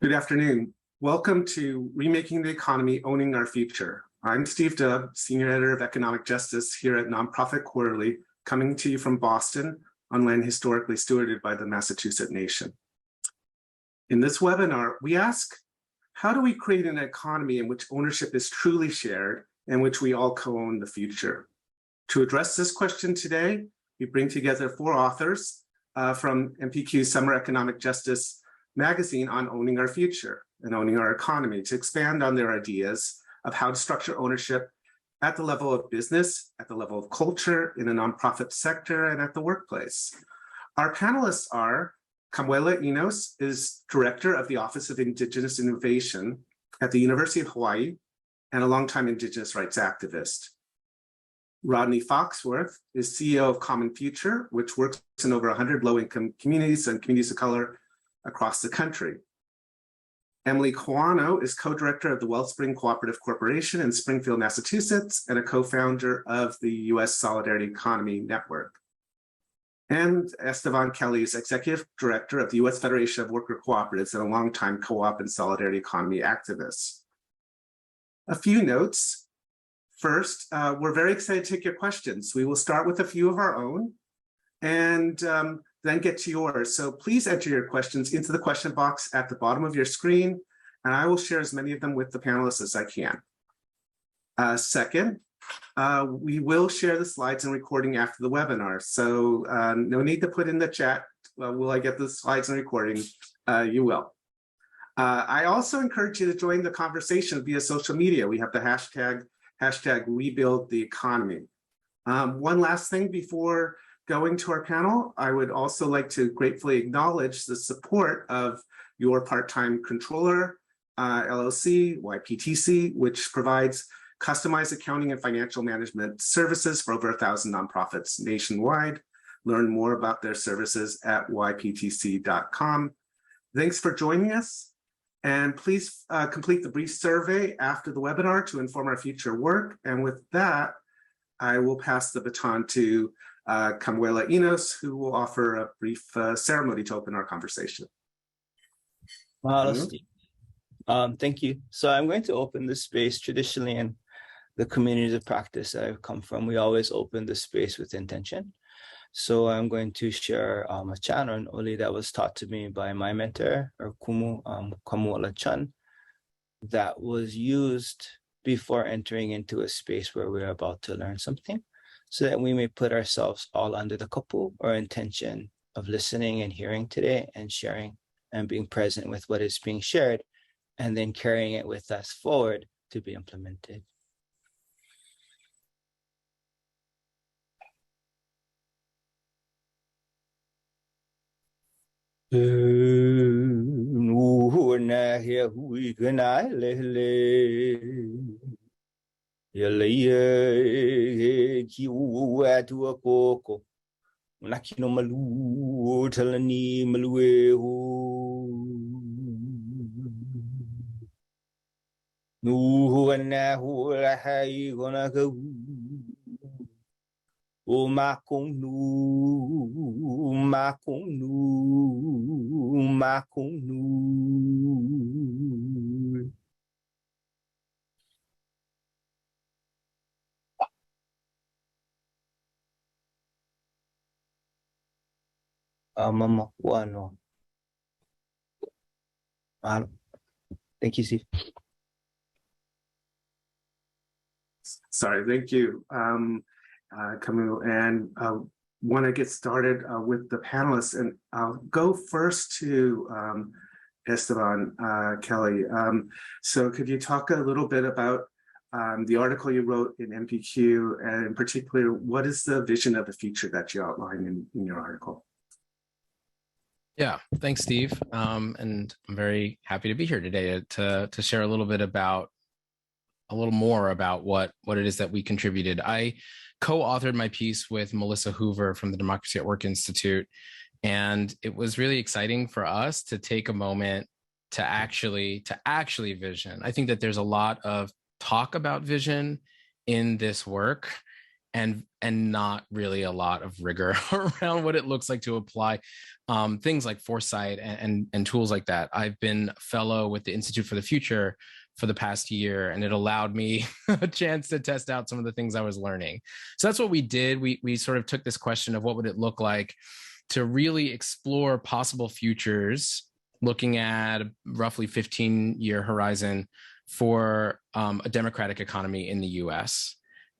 Good afternoon. Welcome to Remaking the Economy, Owning Our Future. I'm Steve Dubb, Senior Editor of Economic Justice here at Nonprofit Quarterly, coming to you from Boston on land historically stewarded by the Massachusetts Nation. In this webinar, we ask, how do we create an economy in which ownership is truly shared and which we all co-own the future? To address this question today, we bring together four authors from NPQ's Summer Economic Justice magazine on owning our future and owning our economy to expand on their ideas of how to structure ownership at the level of business, at the level of culture, in the nonprofit sector, and at the workplace. Our panelists are Kamuela Enos is Director of the Office of Indigenous Innovation at the University of Hawaii and a longtime Indigenous rights activist. Rodney Foxworth is CEO of Common Future, which works in over 100 low-income communities and communities of color across the country. Emily Kawano is co-director of the Wellspring Cooperative Corporation in Springfield, Massachusetts, and a co-founder of the U.S. Solidarity Economy Network. And Esteban Kelly is executive director of the U.S. Federation of Worker Cooperatives and a longtime co-op and solidarity economy activist. A few notes. First, we're very excited to take your questions. We will start with a few of our own and then get to yours. So please enter your questions into the question box at the bottom of your screen, and I will share as many of them with the panelists as I can. Second, we will share the slides and recording after the webinar. So no need to put in the chat, will I get the slides and recording? You will. I also encourage you to join the conversation via social media. We have the hashtag Rebuild the Economy. One last thing before going to our panel, I would also like to gratefully acknowledge the support of your part-time controller, LLC, YPTC, which provides customized accounting and financial management services for over 1,000 nonprofits nationwide. Learn more about their services at yptc.com. Thanks for joining us. And please complete the brief survey after the webinar to inform our future work. And with that, I will pass the baton to Kamuela Enos, who will offer a brief ceremony to open our conversation. Thank you. So I'm going to open the space. Traditionally in the communities of practice that I've come from, we always open the space with intention. So I'm going to share a chant or an oli that was taught to me by my mentor, or Kumu Kamuola Chan, that was used before entering into a space where we're about to learn something, so that we may put ourselves all under the kapu or intention of listening and hearing today and sharing and being present with what is being shared, and then carrying it with us forward to be implemented. Nakino malu talani maluehu nuhu anahu lahai gona go o makong nu Mama Wano. Thank you, Steve. Sorry, thank you, Camille. And want to get started with the panelists, and I'll go first to Esteban Kelly. So could you talk a little bit about the article you wrote in NPQ, and in particular, what is the vision of the future that you outline in your article? Yeah, thanks, Steve. And I'm very happy to be here today to share a little more about what it is that we contributed. I co-authored my piece with Melissa Hoover from the Democracy at Work Institute, and it was really exciting for us to take a moment to actually vision. I think that there's a lot of talk about vision in this work, and not really a lot of rigor around what it looks like to apply things like foresight and tools like that. I've been a fellow with the Institute for the Future for the past year, and it allowed me a chance to test out some of the things I was learning. So that's what we did. We sort of took this question of what would it look like to really explore possible futures, looking at a roughly 15-year horizon for a democratic economy in the U.S.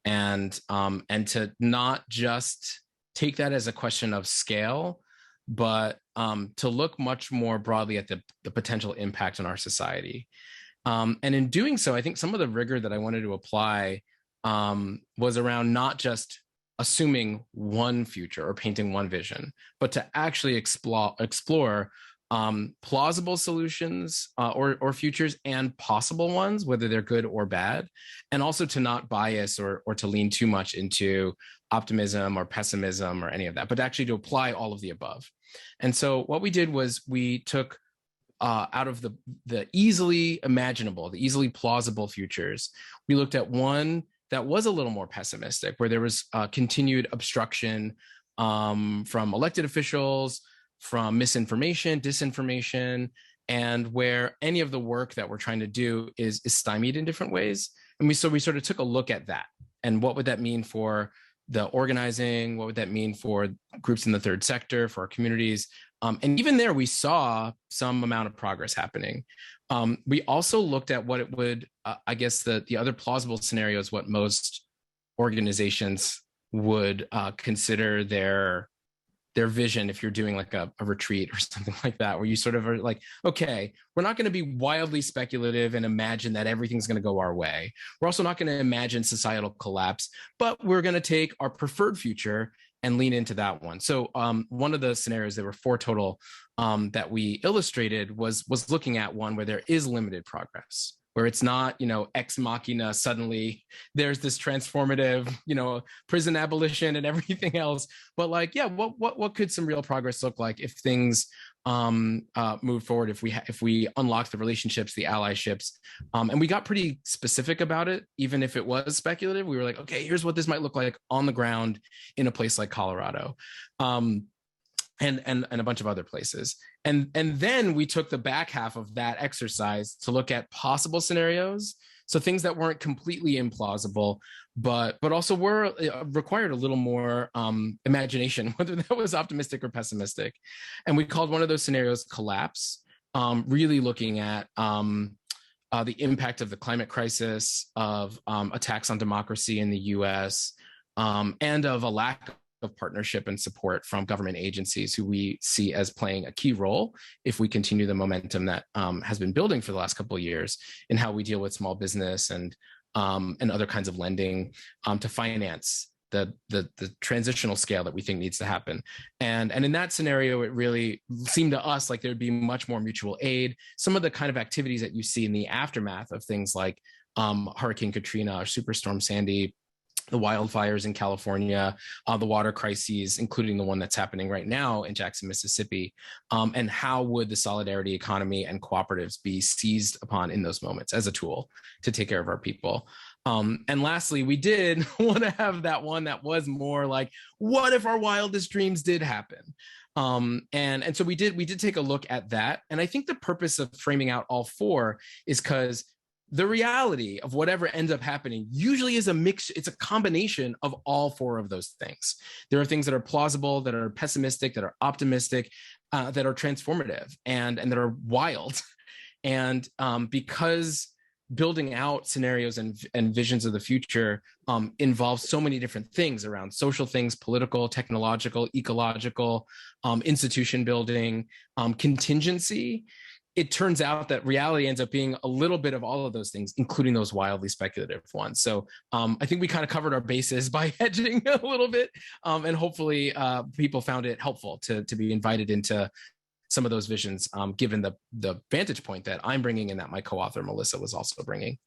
And to not just take that as a question of scale, but to look much more broadly at the potential impact on our society. And in doing so, I think some of the rigor that I wanted to apply was around not just assuming one future or painting one vision, but to actually explore plausible solutions or futures and possible ones, whether they're good or bad, and also to not bias or to lean too much into optimism or pessimism or any of that, but actually to apply all of the above. And so what we did was we took out of the easily imaginable, the easily plausible futures, we looked at one that was a little more pessimistic, where there was continued obstruction from elected officials, from misinformation, disinformation, and where any of the work that we're trying to do is stymied in different ways. And so we sort of took a look at that. And what would that mean for the organizing? What would that mean for groups in the third sector, for our communities? And even there, we saw some amount of progress happening. We also looked at what it would, I guess the other plausible scenarios, what most organizations would consider their vision if you're doing like a retreat or something like that, where you sort of are like, okay, we're not going to be wildly speculative and imagine that everything's going to go our way. We're also not going to imagine societal collapse, but we're going to take our preferred future and lean into that one. So one of the scenarios, there were 4 total that we illustrated, was looking at one where there is limited progress, where it's not, ex machina, suddenly there's this transformative, prison abolition and everything else. But like, yeah, what could some real progress look like if things move forward, if we unlock the relationships, the allyships, and we got pretty specific about it, even if it was speculative. We were like, okay, here's what this might look like on the ground in a place like Colorado. And a bunch of other places. And then we took the back half of that exercise to look at possible scenarios. So things that weren't completely implausible, but also were required a little more imagination, whether that was optimistic or pessimistic. And we called one of those scenarios collapse, really looking at the impact of the climate crisis, of attacks on democracy in the US, and of a lack of partnership and support from government agencies who we see as playing a key role if we continue the momentum that has been building for the last couple of years in how we deal with small business and other kinds of lending to finance the transitional scale that we think needs to happen. And in that scenario, it really seemed to us like there'd be much more mutual aid. Some of the kind of activities that you see in the aftermath of things like Hurricane Katrina or Superstorm Sandy, the wildfires in California, the water crises, including the one that's happening right now in Jackson, Mississippi, and how would the solidarity economy and cooperatives be seized upon in those moments as a tool to take care of our people. And lastly, we did want to have that one that was more like, what if our wildest dreams did happen? And so we did take a look at that. And I think the purpose of framing out all 4 is because the reality of whatever ends up happening usually is a mix. It's a combination of all 4 of those things. There are things that are plausible, that are pessimistic, that are optimistic, that are transformative, and that are wild. And because building out scenarios and visions of the future involves so many different things around social things, political, technological, ecological, institution building, contingency, it turns out that reality ends up being a little bit of all of those things, including those wildly speculative ones. So I think we kind of covered our bases by hedging a little bit, and hopefully people found it helpful to be invited into some of those visions, given the vantage point that I'm bringing and that my co-author Melissa was also bringing.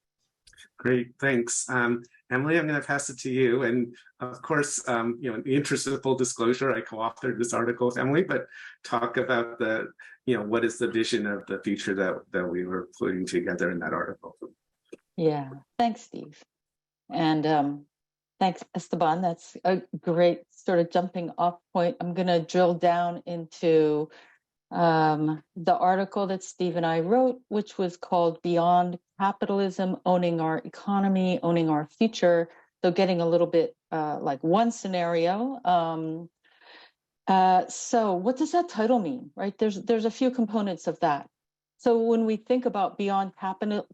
Great, thanks. Emily, I'm going to pass it to you. And of course, in the interest of full disclosure, I co-authored this article with Emily, but talk about what is the vision of the future that we were putting together in that article. Yeah, thanks, Steve. And Thanks, Esteban. That's a great sort of jumping off point. I'm going to drill down into the article that Steve and I wrote, which was called Beyond Capitalism, Owning Our Economy, Owning Our Future. So getting a little bit like one scenario. So what does that title mean, right? There's a few components of that. So when we think about beyond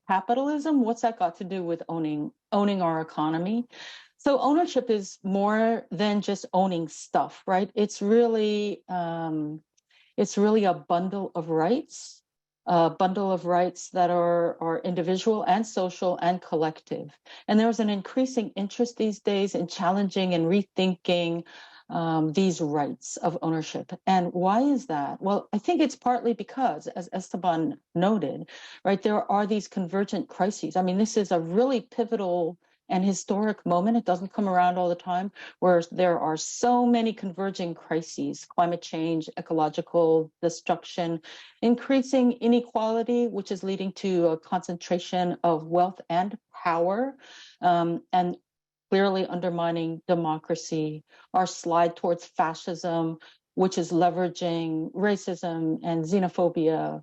capitalism, what's that got to do with owning our economy? So ownership is more than just owning stuff, right? It's really a bundle of rights, that are individual and social and collective. And there's an increasing interest these days in challenging and rethinking these rights of ownership. And why is that? Well, I think it's partly because, as Esteban noted, right, there are these convergent crises. I mean, this is a really pivotal and historic moment. It doesn't come around all the time, where there are so many converging crises: climate change, ecological destruction, increasing inequality, which is leading to a concentration of wealth and power, and clearly undermining democracy, our slide towards fascism, which is leveraging racism and xenophobia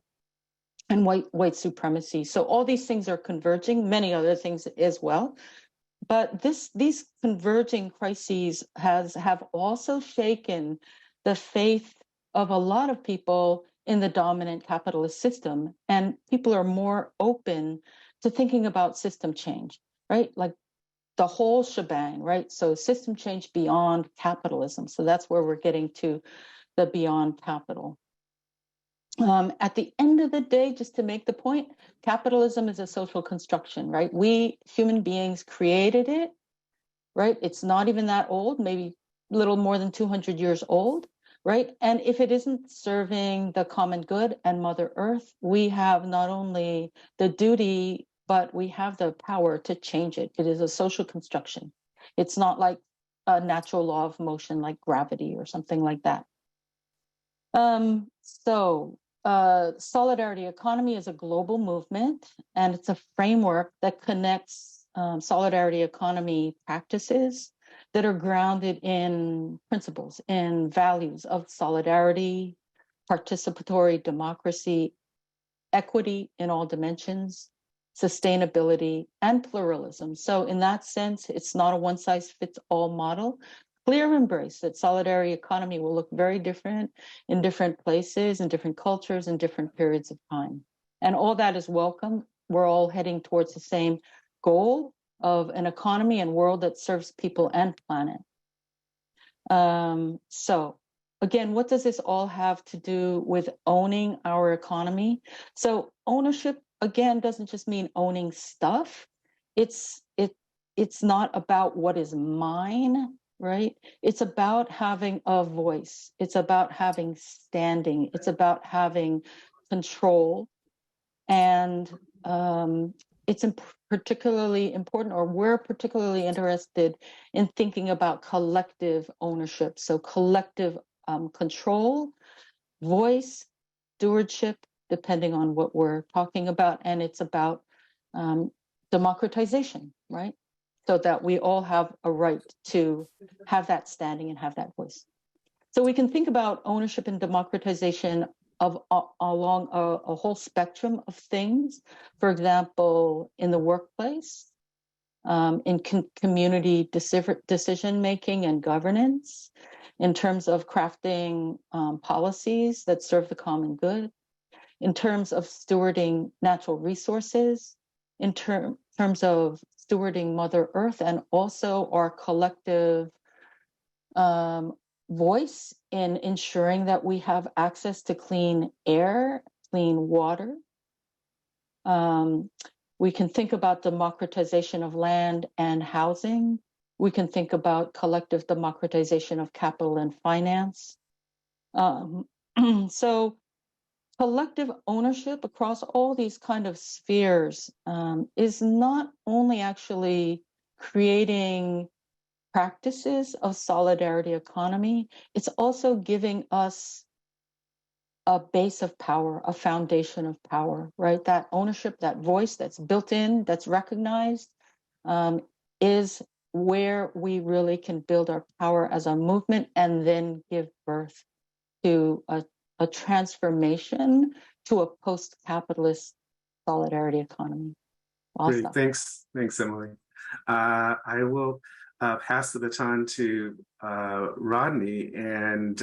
and white supremacy. So all these things are converging, many other things as well. But these converging crises have also shaken the faith of a lot of people in the dominant capitalist system, and people are more open to thinking about system change, right? Like the whole shebang, right? So system change beyond capitalism. So that's where we're getting to the beyond capital. At the end of the day, just to make the point, capitalism is a social construction, right? We human beings created it, right? It's not even that old, maybe a little more than 200 years old, right? And if it isn't serving the common good and Mother Earth, we have not only the duty, but we have the power to change it. It is a social construction. It's not like a natural law of motion like gravity or something like that. Solidarity economy is a global movement, and it's a framework that connects solidarity economy practices that are grounded in principles and values of solidarity, participatory democracy, equity in all dimensions, sustainability, and pluralism. So in that sense, it's not a one-size-fits-all model. Clear embrace that solidarity economy will look very different in different places, in different cultures, in different periods of time. And all that is welcome. We're all heading towards the same goal of an economy and world that serves people and planet. So again, what does this all have to do with owning our economy? So ownership, again, doesn't just mean owning stuff. It's not about what is mine, right? It's about having a voice. It's about having standing. It's about having control. And it's particularly important, or we're particularly interested in thinking about collective ownership. So collective control, voice, stewardship, depending on what we're talking about. And it's about democratization, right? So that we all have a right to have that standing and have that voice. So we can think about ownership and democratization along a whole spectrum of things. For example, in the workplace, in community decision making and governance, in terms of crafting policies that serve the common good, in terms of stewarding natural resources, in terms of stewarding Mother Earth, and also our collective voice in ensuring that we have access to clean air, clean water. We can think about democratization of land and housing. We can think about collective democratization of capital and finance. So collective ownership across all these kind of spheres is not only actually creating practices of solidarity economy, it's also giving us a base of power, a foundation of power, right? That ownership, that voice that's built in, that's recognized, is where we really can build our power as a movement and then give birth to a transformation to a post-capitalist solidarity economy. Awesome. Great, thanks, Emily. I will pass the baton to Rodney and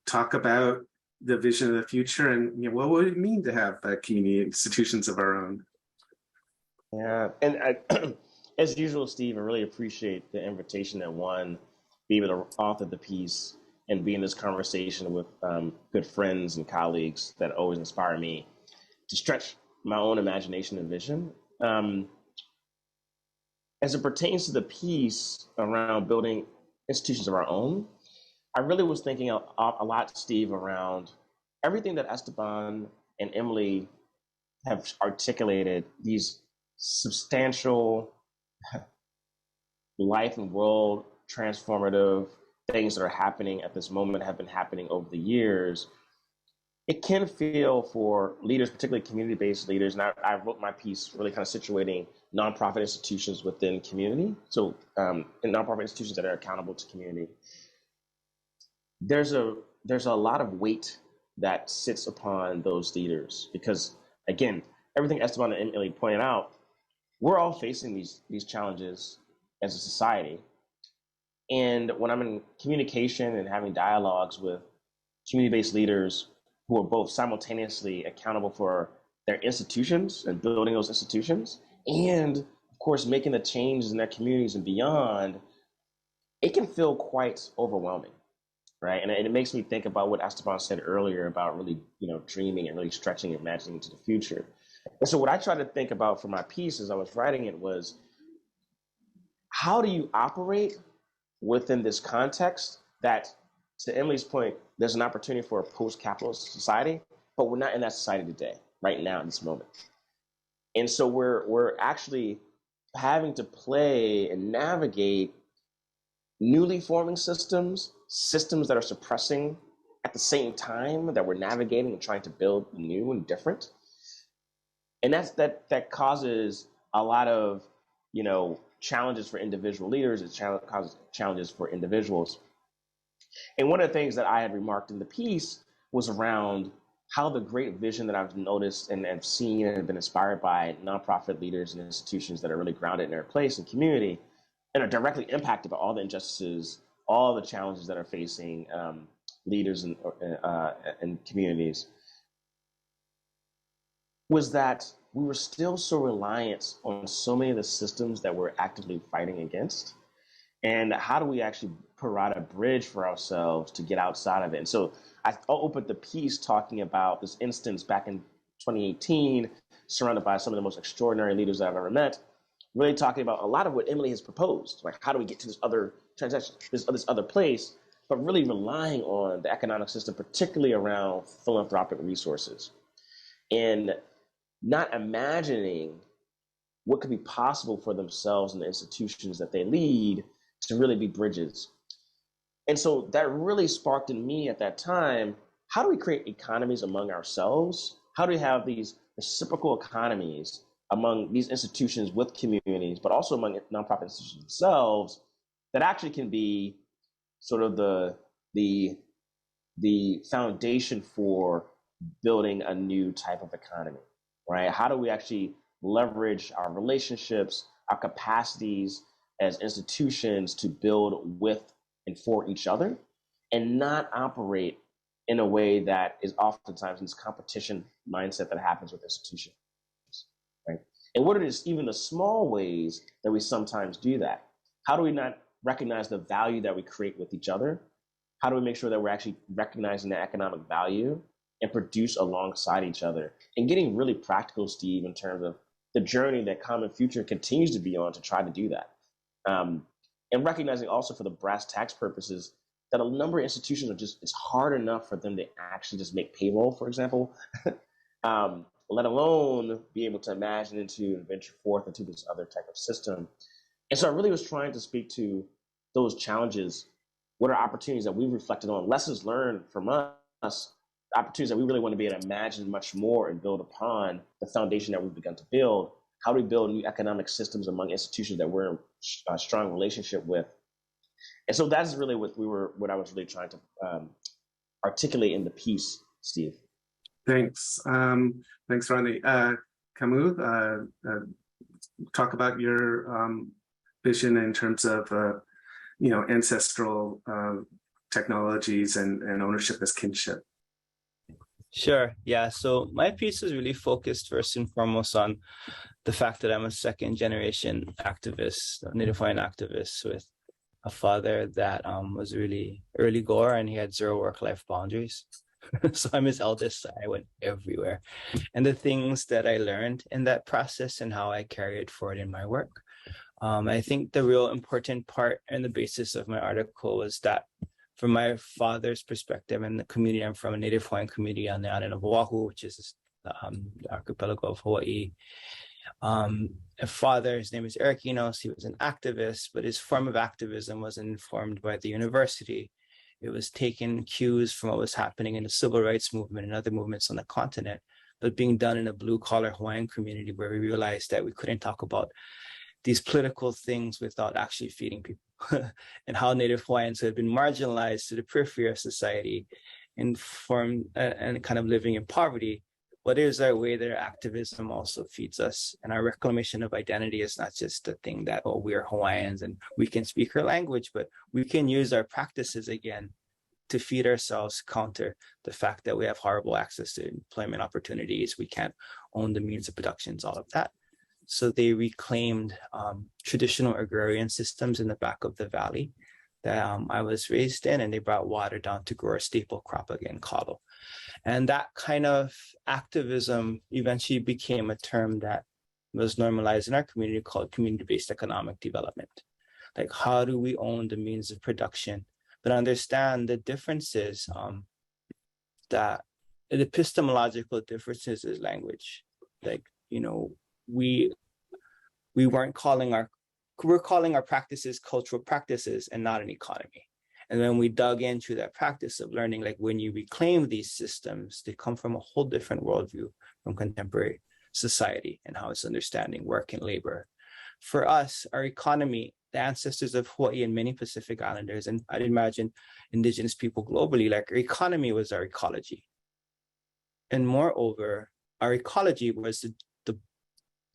talk about the vision of the future and what would it mean to have community institutions of our own. Yeah, and as usual, Steve, I really appreciate the invitation that be able to author the piece and be in this conversation with good friends and colleagues that always inspire me to stretch my own imagination and vision. As it pertains to the piece around building institutions of our own, I really was thinking a lot, Steve, around everything that Esteban and Emily have articulated, these substantial life and world transformative things that are happening at this moment, have been happening over the years. It can feel for leaders, particularly community-based leaders, and I wrote my piece really kind of situating nonprofit institutions within community, so in nonprofit institutions that are accountable to community. There's a lot of weight that sits upon those leaders because, again, everything Esteban and Emily pointed out, we're all facing these challenges as a society. And when I'm in communication and having dialogues with community-based leaders who are both simultaneously accountable for their institutions and building those institutions, and of course, making the changes in their communities and beyond, it can feel quite overwhelming, right? And it makes me think about what Esteban said earlier about really, dreaming and really stretching and imagining into the future. And so what I tried to think about for my piece as I was writing it was, how do you operate within this context that, to Emily's point, there's an opportunity for a post-capitalist society, but we're not in that society today, right now, in this moment. And so we're actually having to play and navigate newly forming systems that are suppressing at the same time that we're navigating and trying to build new and different. And that causes a lot of, challenges for individual leaders. It causes challenges for individuals. And one of the things that I had remarked in the piece was around how the great vision that I've noticed and have seen and been inspired by nonprofit leaders and institutions that are really grounded in their place in community and are directly impacted by all the injustices, all the challenges that are facing leaders and communities, was that we were still so reliant on so many of the systems that we're actively fighting against. And how do we actually provide a bridge for ourselves to get outside of it? And so I opened the piece talking about this instance back in 2018, surrounded by some of the most extraordinary leaders that I've ever met, really talking about a lot of what Emily has proposed, like how do we get to this other transaction, this other place, but really relying on the economic system, particularly around philanthropic resources. And not imagining what could be possible for themselves and the institutions that they lead to really be bridges. And so that really sparked in me at that time, how do we create economies among ourselves? How do we have these reciprocal economies among these institutions with communities, but also among nonprofit institutions themselves, that actually can be sort of the foundation for building a new type of economy, right? How do we actually leverage our relationships, our capacities as institutions to build with and for each other and not operate in a way that is oftentimes in this competition mindset that happens with institutions, right? And what are even the small ways that we sometimes do that? How do we not recognize the value that we create with each other? How do we make sure that we're actually recognizing the economic value and produce alongside each other? And getting really practical, Steve, in terms of the journey that Common Future continues to be on to try to do that. And recognizing also for the brass tacks purposes that a number of institutions it's hard enough for them to actually just make payroll, for example, let alone be able to imagine into and venture forth into this other type of system. And so I really was trying to speak to those challenges. What are opportunities that we reflected on, lessons learned from us, opportunities that we really want to be able to imagine much more and build upon the foundation that we've begun to build, How do we build new economic systems among institutions that we're in a strong relationship with? And so that's really what I was really trying to articulate in the piece, Steve. Thanks. Thanks, Ronnie. Camus, talk about your vision in terms of ancestral technologies and ownership as kinship. Sure. Yeah. So my piece is really focused first and foremost on the fact that I'm a second generation activist, a Native Hawaiian activist with a father that was really early goer and he had zero work-life boundaries. So I'm his eldest, so I went everywhere. And the things that I learned in that process and how I carry it forward in my work. I think the real important part and the basis of my article was that from my father's perspective and the community I'm from, a Native Hawaiian community on the island of Oahu, which is the archipelago of Hawaii. A father, his name is Eric Enos, he was an activist, but his form of activism wasn't informed by the university. It was taking cues from what was happening in the civil rights movement and other movements on the continent, but being done in a blue-collar Hawaiian community where we realized that we couldn't talk about these political things without actually feeding people and how Native Hawaiians had been marginalized to the periphery of society and kind of living in poverty. What is our way that our activism also feeds us? And our reclamation of identity is not just the thing that, oh, we're Hawaiians and we can speak our language, but we can use our practices again to feed ourselves, counter the fact that we have horrible access to employment opportunities. We can't own the means of productions, all of that. So they reclaimed traditional agrarian systems in the back of the valley that I was raised in, and they brought water down to grow a staple crop again, kalo. And that kind of activism eventually became a term that was normalized in our community called community-based economic development. Like, how do we own the means of production, but understand the differences that the epistemological differences is language. Like, we're calling our practices cultural practices and not an economy. And when we dug into that practice of learning, like when you reclaim these systems, they come from a whole different worldview from contemporary society and how it's understanding work and labor. For us, our economy, the ancestors of Hawaii and many Pacific Islanders, and I'd imagine indigenous people globally, like our economy was our ecology. And moreover, our ecology was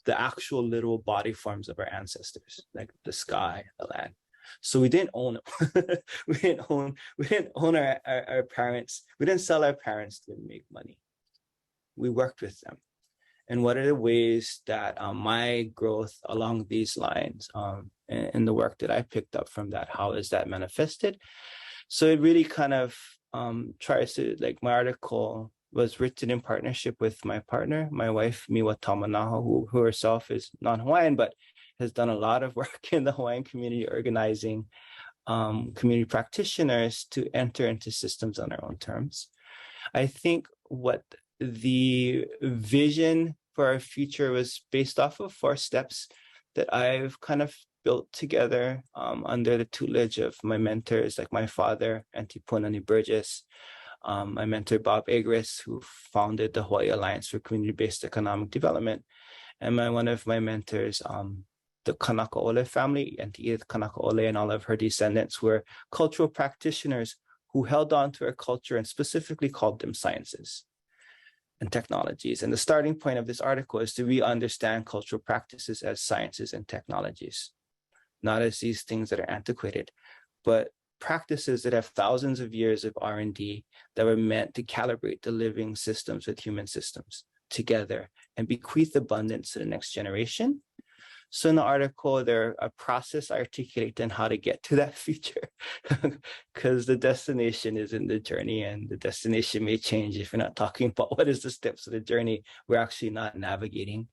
the actual literal body forms of our ancestors, like the sky, the land. So we didn't own them. we didn't own our parents. We didn't sell our parents to make money. We worked with them. And what are the ways that my growth along these lines and the work that I picked up from that, how is that manifested? So it really kind of tries to, like, my article was written in partnership with my partner, my wife, Miwa Tamanaho, who herself is non-Hawaiian, but has done a lot of work in the Hawaiian community, organizing community practitioners to enter into systems on their own terms. I think what the vision for our future was based off of 4 steps that I've kind of built together under the tutelage of my mentors, like my father, Auntie Punani Burgess, my mentor, Bob Agris, who founded the Hawaii Alliance for Community-Based Economic Development, and one of my mentors, the Kanakaole family, Auntie Edith Kanakaole and all of her descendants were cultural practitioners who held on to our culture and specifically called them sciences and technologies. And the starting point of this article is to re-understand cultural practices as sciences and technologies, not as these things that are antiquated, but practices that have thousands of years of R&D that were meant to calibrate the living systems with human systems together and bequeath abundance to the next generation. So in the article, there's a process I articulate on how to get to that future, because the destination is in the journey, and the destination may change if you're not talking about what is the steps of the journey we're actually not navigating.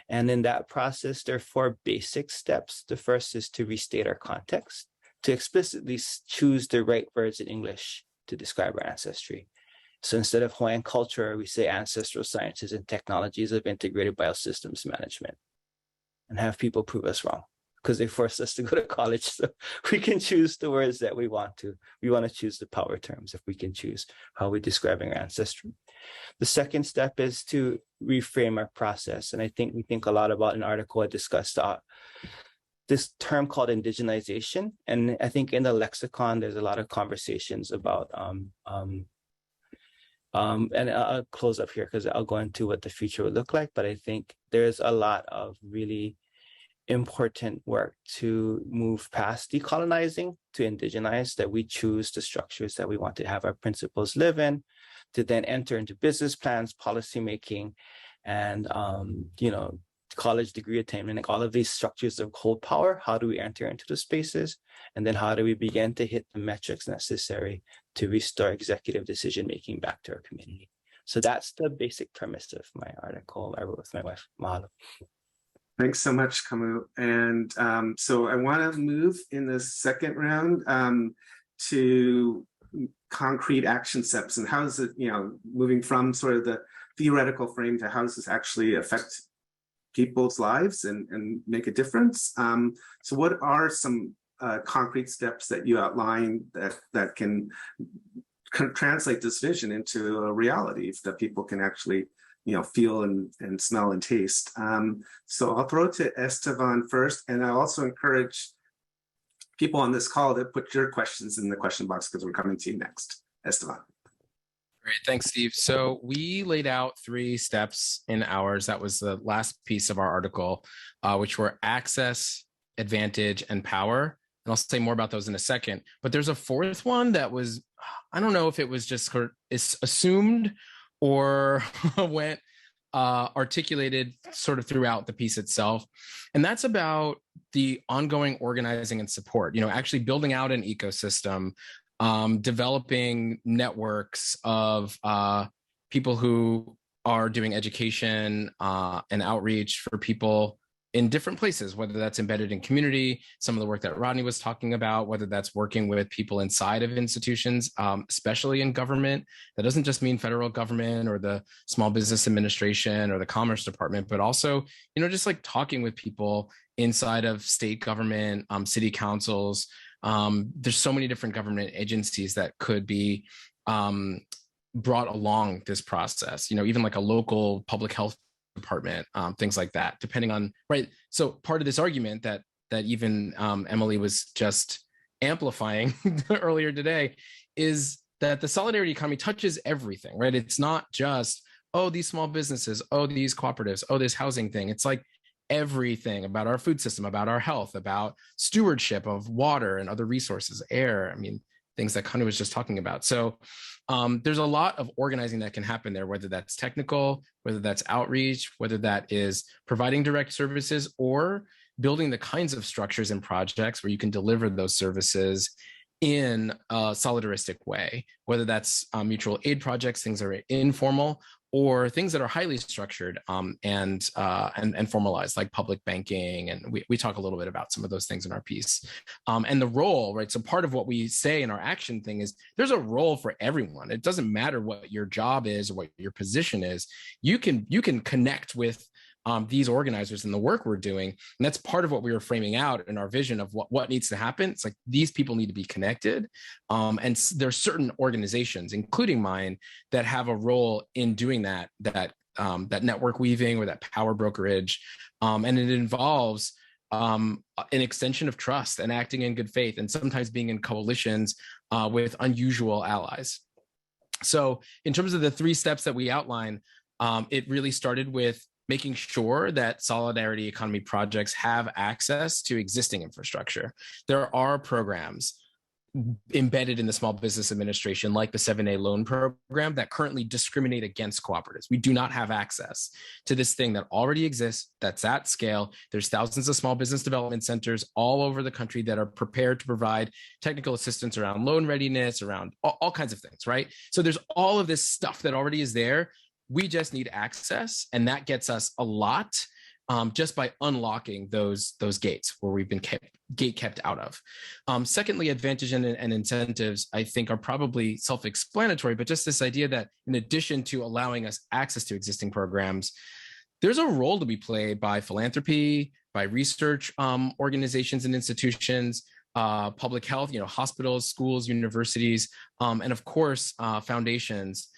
And in that process, there are 4 basic steps. The first is to restate our context, to explicitly choose the right words in English to describe our ancestry. So instead of Hawaiian culture, we say ancestral sciences and technologies of integrated biosystems management, and have people prove us wrong because they forced us to go to college. So we can choose the words that we want to. We want to choose the power terms if we can choose how we're describing our ancestry. The second step is to reframe our process. And I think we think a lot about an article I discussed this term called indigenization. And I think in the lexicon, there's a lot of conversations about, and I'll close up here because I'll go into what the future would look like. But I think there's a lot of really important work to move past decolonizing to indigenize, that we choose the structures that we want to have our principles live in, to then enter into business plans, policy making, and college degree attainment, like all of these structures of hold power. How do we enter into the spaces? And then how do we begin to hit the metrics necessary to restore executive decision making back to our community? So that's the basic premise of my article I wrote with my wife, Mahalo. Thanks so much, Kamu. And so I want to move in the second round to concrete action steps, and how is it, moving from sort of the theoretical frame to how does this actually affect people's lives and make a difference? So what are some concrete steps that you outline that can translate this vision into a reality that people can actually feel and smell and taste? So I'll throw it to Estevan first, and I also encourage people on this call to put your questions in the question box because we're coming to you next. Estevan. Great, thanks, Steve. So we laid out 3 steps in ours. That was the last piece of our article, which were access, advantage, and power. And I'll say more about those in a second. But there's a 4th one that was, I don't know if it was just assumed or went articulated sort of throughout the piece itself. And that's about the ongoing organizing and support, actually building out an ecosystem, developing networks of people who are doing education and outreach for people in different places, whether that's embedded in community, some of the work that Rodney was talking about, whether that's working with people inside of institutions, especially in government. That doesn't just mean federal government or the Small Business Administration or the Commerce Department, but also, just like talking with people inside of state government, city councils. There's so many different government agencies that could be brought along this process, even like a local public health department, things like that, depending on, right? So part of this argument that even Emily was just amplifying earlier today is that the solidarity economy touches everything, right? It's not just, oh, these small businesses, oh, these cooperatives, oh, this housing thing. It's like everything about our food system, about our health, about stewardship of water and other resources, air. Things that Kanu was just talking about. So there's a lot of organizing that can happen there, whether that's technical, whether that's outreach, whether that is providing direct services or building the kinds of structures and projects where you can deliver those services in a solidaristic way, whether that's mutual aid projects, things that are informal, or things that are highly structured and formalized, like public banking. And we talk a little bit about some of those things in our piece. And the role, right? So part of what we say in our action thing is there's a role for everyone. It doesn't matter what your job is or what your position is. You can connect with these organizers and the work we're doing. And that's part of what we were framing out in our vision of what needs to happen. It's like these people need to be connected. And there are certain organizations, including mine, that have a role in doing that network weaving or that power brokerage. And it involves an extension of trust and acting in good faith, and sometimes being in coalitions with unusual allies. So in terms of the 3 steps that we outline, it really started with making sure that solidarity economy projects have access to existing infrastructure. There are programs embedded in the Small Business Administration, like the 7A loan program, that currently discriminate against cooperatives. We do not have access to this thing that already exists, that's at scale. There's thousands of small business development centers all over the country that are prepared to provide technical assistance around loan readiness, around all kinds of things, right? So there's all of this stuff that already is there. We just need access, and that gets us a lot just by unlocking those gates where we've been kept out of. Secondly, advantage and incentives, I think, are probably self-explanatory, but just this idea that in addition to allowing us access to existing programs, there's a role to be played by philanthropy, by research organizations and institutions, public health, hospitals, schools, universities, and of course, foundations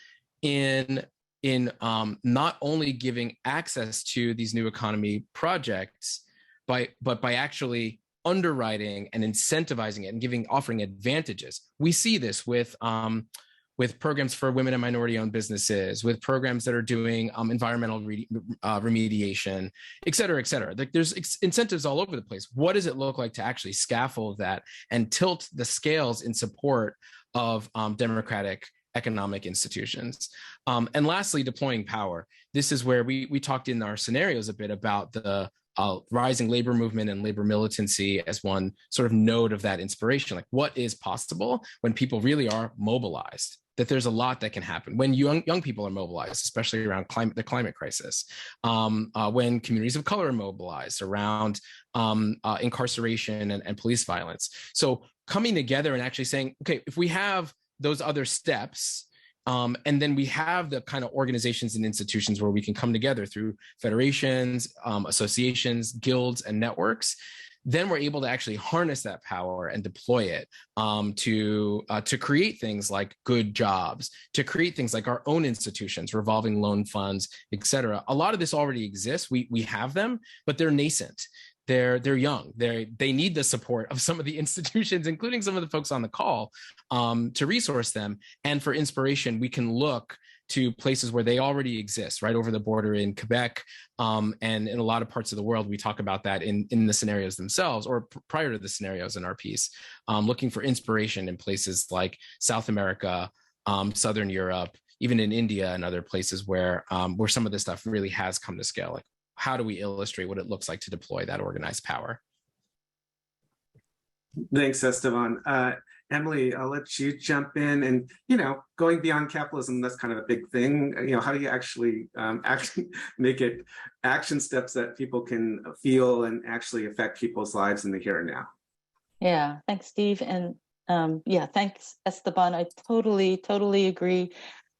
in in not only giving access to these new economy projects, but by actually underwriting and incentivizing it and offering advantages. We see this with programs for women and minority-owned businesses, with programs that are doing environmental remediation, et cetera, et cetera. Like, there's incentives all over the place. What does it look like to actually scaffold that and tilt the scales in support of democratic economic institutions? And lastly, deploying power. This is where we talked in our scenarios a bit about the rising labor movement and labor militancy as one sort of node of that inspiration. Like, what is possible when people really are mobilized? That there's a lot that can happen when young people are mobilized, especially around the climate crisis, when communities of color are mobilized around incarceration and police violence. So coming together and actually saying, okay, if we have those other steps, and then we have the kind of organizations and institutions where we can come together through federations, associations, guilds, and networks, then we're able to actually harness that power and deploy it to create things like good jobs, to create things like our own institutions, revolving loan funds, et cetera. A lot of this already exists. We have them, but they're nascent. They're young. They need the support of some of the institutions, including some of the folks on the call, to resource them. And for inspiration, we can look to places where they already exist, right over the border in Quebec, and in a lot of parts of the world. We talk about that in the scenarios themselves, or prior to the scenarios in our piece, looking for inspiration in places like South America, Southern Europe, even in India and other places where some of this stuff really has come to scale. Like, how do we illustrate what it looks like to deploy that organized power? Thanks, Esteban. Emily, I'll let you jump in. And, going beyond capitalism, that's kind of a big thing. How do you actually make it action steps that people can feel and actually affect people's lives in the here and now? Yeah, thanks, Steve. And thanks, Esteban. I totally agree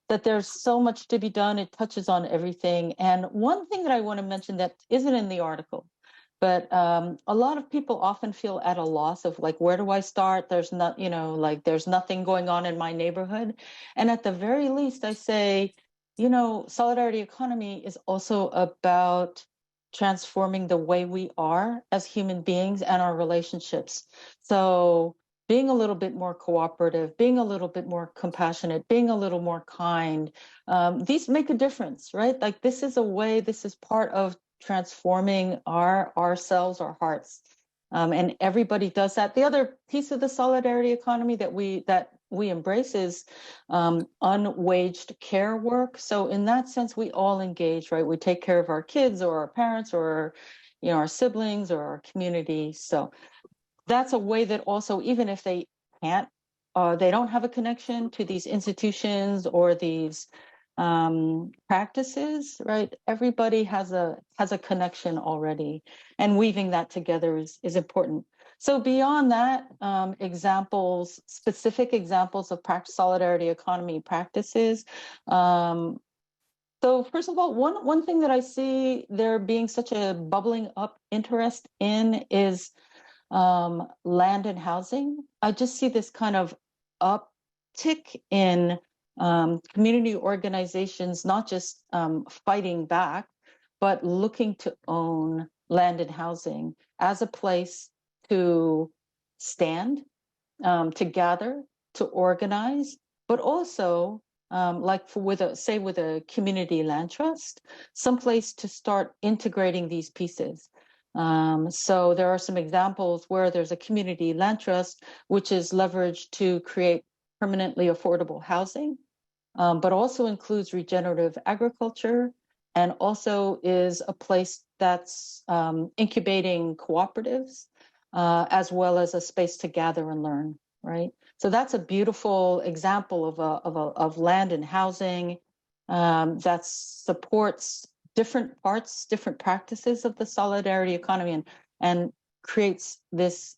that there's so much to be done. It touches on everything. And one thing that I want to mention that isn't in the article, but a lot of people often feel at a loss of, like, where do I start? There's not, there's nothing going on in my neighborhood. And at the very least, I say, solidarity economy is also about transforming the way we are as human beings and our relationships. So being a little bit more cooperative, being a little bit more compassionate, being a little more kind, these make a difference, right? Like, this is part of transforming ourselves, our hearts. And everybody does that. The other piece of the solidarity economy that we embrace is unwaged care work. So in that sense, we all engage, right? We take care of our kids or our parents or, our siblings or our community. So that's a way that also, even if they can't, they don't have a connection to these institutions or these practices, right? Everybody has a connection already, and weaving that together is important. So beyond that, specific examples of solidarity economy practices. So first of all, one thing that I see there being such a bubbling up interest in is land and housing. I just see this kind of uptick in community organizations, not just fighting back, but looking to own land and housing as a place to stand, to gather, to organize, but also with a community land trust, someplace to start integrating these pieces. So there are some examples where there's a community land trust, which is leveraged to create permanently affordable housing, but also includes regenerative agriculture, and also is a place that's incubating cooperatives, as well as a space to gather and learn, right? So that's a beautiful example of land and housing that supports different parts, different practices of the solidarity economy, and creates this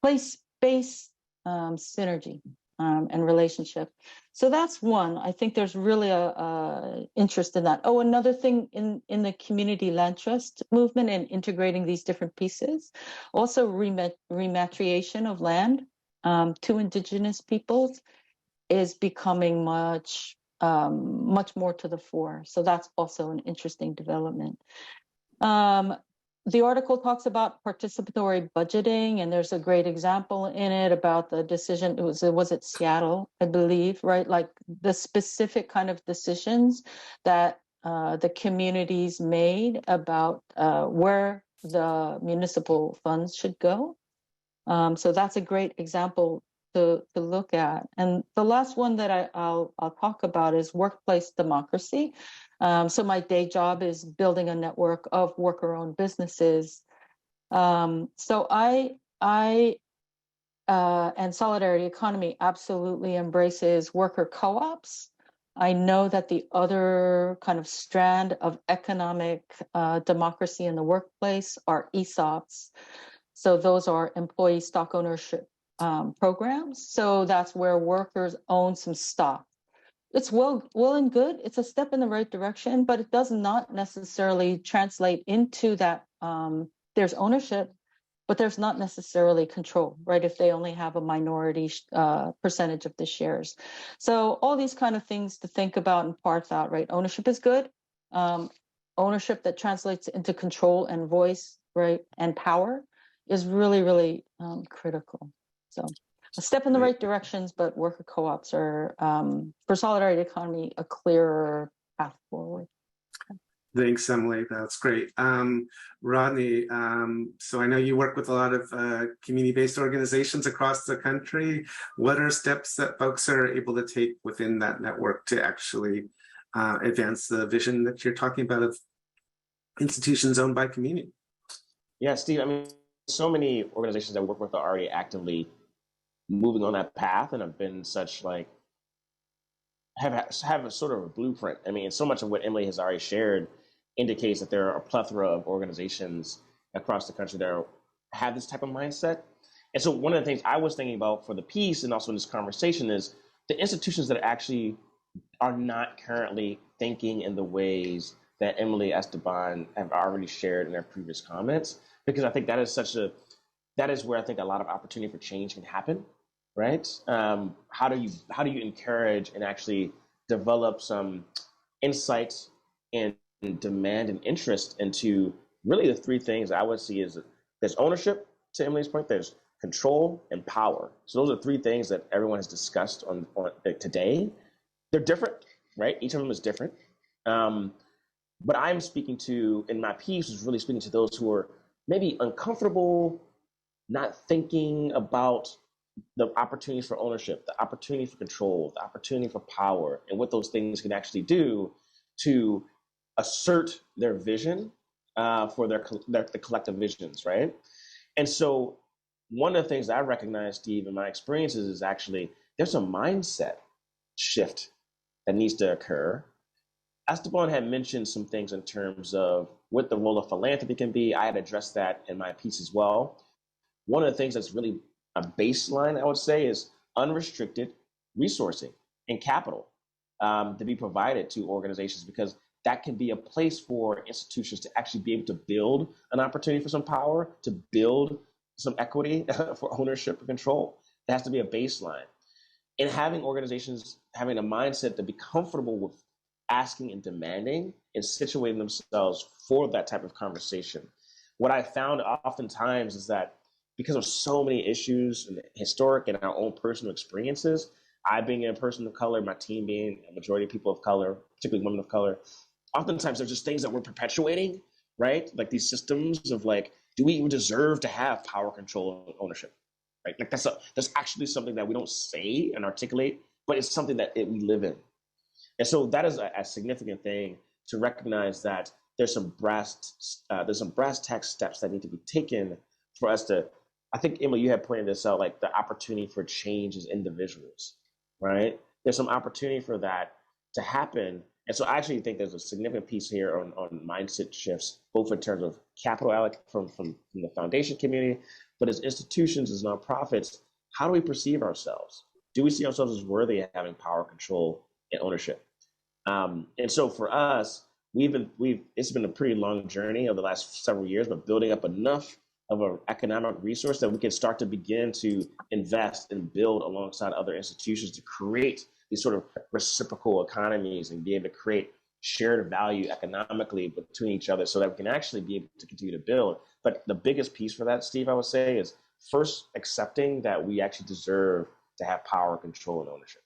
place-based synergy and relationship. So that's one. I think there's really a interest in that. Oh, another thing in the community land trust movement and integrating these different pieces, also rematriation of land to indigenous peoples is becoming much much more to the fore. So that's also an interesting development. The article talks about participatory budgeting, and there's a great example in it about the decision. Was it Seattle, I believe, right? Like the specific kind of decisions that the communities made about where the municipal funds should go. So that's a great example to look at. And the last one that I'll talk about is workplace democracy. So my day job is building a network of worker-owned businesses. So I and Solidarity Economy absolutely embraces worker co-ops. I know that the other kind of strand of economic democracy in the workplace are ESOPs. So those are employee stock ownership programs. So that's where workers own some stock. It's well and good. It's a step in the right direction, but it does not necessarily translate into that. There's ownership, but there's not necessarily control, right? If they only have a minority percentage of the shares. So all these kind of things to think about and parse out, right? Ownership is good. Ownership that translates into control and voice, right? And power is really, really critical. So a step in the right directions, but worker co-ops are, for Solidarity Economy, a clearer path forward. Thanks, Emily. That's great. Rodney, so I know you work with a lot of community-based organizations across the country. What are steps that folks are able to take within that network to actually advance the vision that you're talking about of institutions owned by community? Yeah, Steve, I mean, so many organizations that we work with are already actively moving on that path and have been such like, have a sort of a blueprint. I mean, so much of what Emily has already shared indicates that there are a plethora of organizations across the country that have this type of mindset. And so one of the things I was thinking about for the piece and also in this conversation is the institutions that actually are not currently thinking in the ways that Emily Esteban have already shared in their previous comments, because I think that is where I think a lot of opportunity for change can happen, right? How do you encourage and actually develop some insights and demand and interest into really the three things I would see is there's ownership, to Emily's point, there's control and power. So those are three things that everyone has discussed on today. They're different, right? Each of them is different. But I'm speaking to, in my piece, is really speaking to those who are maybe uncomfortable, not thinking about the opportunities for ownership, the opportunity for control, the opportunity for power, and what those things can actually do to assert their vision for the collective visions, right? And so one of the things I recognize, Steve, in my experiences is actually there's a mindset shift that needs to occur. Esteban had mentioned some things in terms of what the role of philanthropy can be. I had addressed that in my piece as well. One of the things that's really a baseline, I would say, is unrestricted resourcing and capital to be provided to organizations, because that can be a place for institutions to actually be able to build an opportunity for some power, to build some equity for ownership and control. There has to be a baseline. And having organizations having a mindset to be comfortable with asking and demanding and situating themselves for that type of conversation. What I found oftentimes is that because of so many issues and historic and our own personal experiences, I being a person of color, my team being a majority of people of color, particularly women of color, oftentimes there's just things that we're perpetuating, right? Like these systems of like, do we even deserve to have power, control, and ownership? Right? Like that's actually something that we don't say and articulate, but it's something that we live in. And so that is a significant thing to recognize that there's some brass tack steps that need to be taken for us to, I think, Emily, you had pointed this out, like the opportunity for change as individuals, right? There's some opportunity for that to happen. And so I actually think there's a significant piece here on mindset shifts, both in terms of capital from the foundation community, but as institutions, as nonprofits, how do we perceive ourselves? Do we see ourselves as worthy of having power, control, and ownership? And so for us, it's been a pretty long journey over the last several years, but building up enough of an economic resource that we can start to begin to invest and build alongside other institutions to create these sort of reciprocal economies and be able to create shared value economically between each other so that we can actually be able to continue to build. But the biggest piece for that, Steve, I would say, is first accepting that we actually deserve to have power, control, and ownership.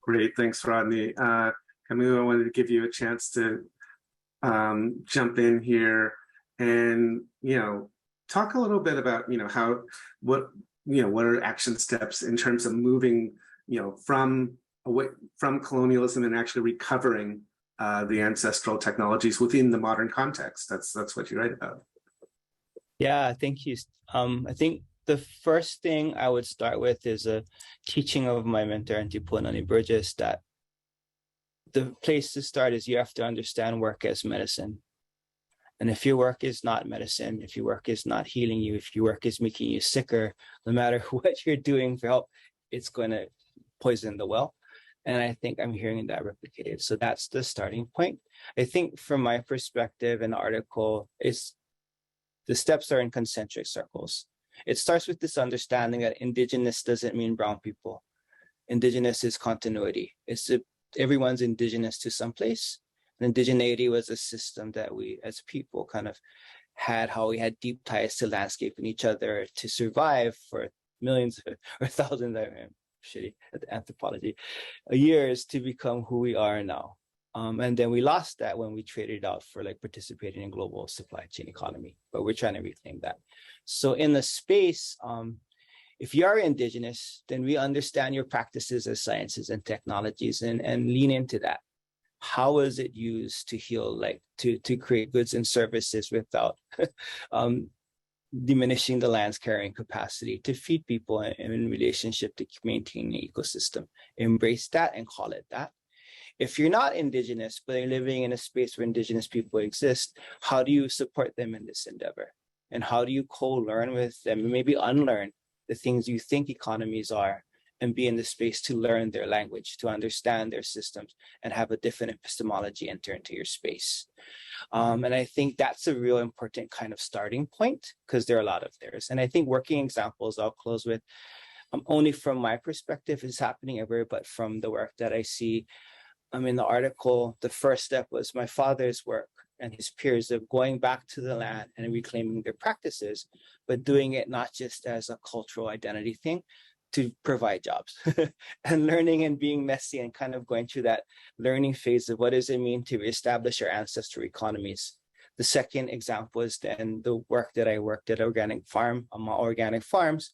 Great, thanks, Rodney. Camilo, I wanted to give you a chance to jump in here and, talk a little bit about, what are action steps in terms of moving, from colonialism and actually recovering the ancestral technologies within the modern context. That's what you write about. Yeah, thank you. I think the first thing I would start with is a teaching of my mentor, Auntie Punani Burgess, that the place to start is you have to understand work as medicine. And if your work is not medicine, if your work is not healing you, if your work is making you sicker, no matter what you're doing for help, it's going to poison the well. And I think I'm hearing that replicated. So that's the starting point. I think from my perspective in the article, the steps are in concentric circles. It starts with this understanding that indigenous doesn't mean brown people. Indigenous is continuity. Everyone's indigenous to some place. And indigeneity was a system that we as people kind of had, how we had deep ties to landscape and each other to survive for millions or thousands, shitty at anthropology, years to become who we are now. And then we lost that when we traded out for participating in global supply chain economy, but we're trying to reclaim that. So in the space, if you are indigenous, then we understand your practices as sciences and technologies and lean into that. How is it used to heal, to create goods and services without diminishing the land's carrying capacity to feed people in relationship to maintaining the ecosystem? Embrace that and call it that. If you're not indigenous, but you're living in a space where indigenous people exist, how do you support them in this endeavor? And how do you co-learn with them and maybe unlearn the things you think economies are and be in the space to learn their language, to understand their systems and have a different epistemology enter into your space? And I think that's a real important kind of starting point because there are a lot of theirs. And I think working examples I'll close with, only from my perspective is happening everywhere, but from the work that I see in the article, the first step was my father's work and his peers of going back to the land and reclaiming their practices, but doing it not just as a cultural identity thing to provide jobs and learning and being messy and kind of going through that learning phase of what does it mean to reestablish our ancestral economies. The second example is then the work that I worked at organic farms,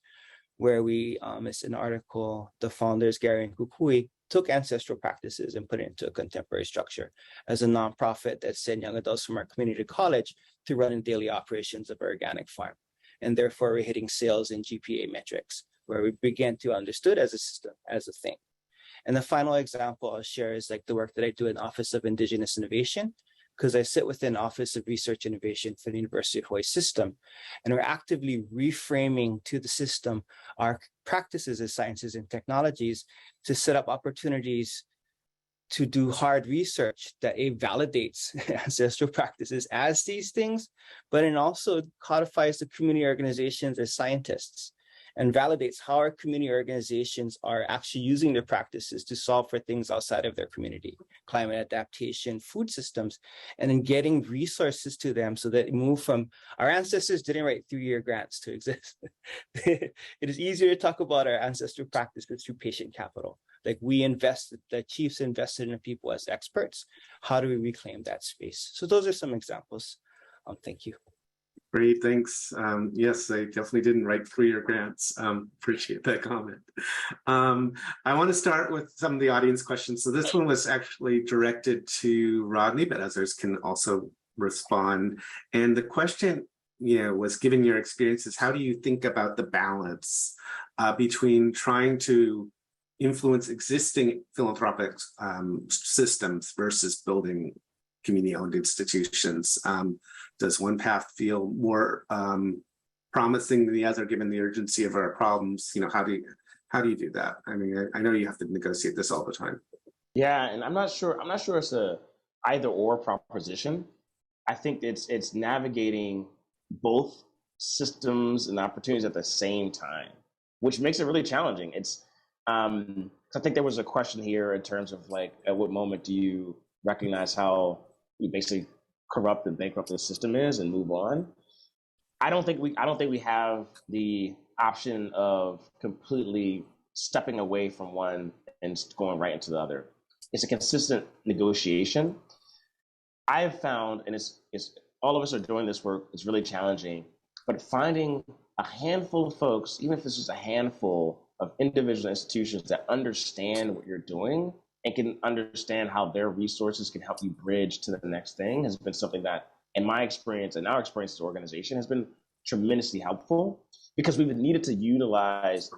where we, it's an article, the founders, Gary and Kukui, took ancestral practices and put it into a contemporary structure as a nonprofit that sent young adults from our community to college to run in daily operations of our organic farm. And therefore, we're hitting sales and GPA metrics, where we began to understood as a system, as a thing. And the final example I'll share is the work that I do in the Office of Indigenous Innovation, because I sit within Office of Research Innovation for the University of Hawaii system, and we're actively reframing to the system our practices as sciences and technologies to set up opportunities to do hard research that validates ancestral practices as these things, but it also codifies the community organizations as scientists and validates how our community organizations are actually using their practices to solve for things outside of their community, climate adaptation, food systems, and then getting resources to them so that it move from our ancestors didn't write 3-year grants to exist. It is easier to talk about our ancestral practices through patient capital. We invested, the chiefs invested in people as experts. How do we reclaim that space? So those are some examples. Thank you. Great, thanks. Yes, I definitely didn't write 3-year grants. Appreciate that comment. I want to start with some of the audience questions. So this one was actually directed to Rodney, but others can also respond. And the question, was, given your experiences, how do you think about the balance between trying to influence existing philanthropic systems versus building community-owned institutions? Does one path feel more promising than the other, given the urgency of our problems? How do you do that? I mean, I know you have to negotiate this all the time. Yeah, and I'm not sure it's a either or proposition. I think it's navigating both systems and opportunities at the same time, which makes it really challenging. It's because I think there was a question here in terms of like, at what moment do you recognize how you basically corrupt and bankrupt the system is and move on? I don't think we have the option of completely stepping away from one and going right into the other. It's a consistent negotiation. I have found, and it's all of us are doing this work, it's really challenging, but finding a handful of folks, even if it's just a handful of individual institutions that understand what you're doing and can understand how their resources can help you bridge to the next thing, has been something that, in my experience and our experience as an organization, has been tremendously helpful, because we've needed to utilize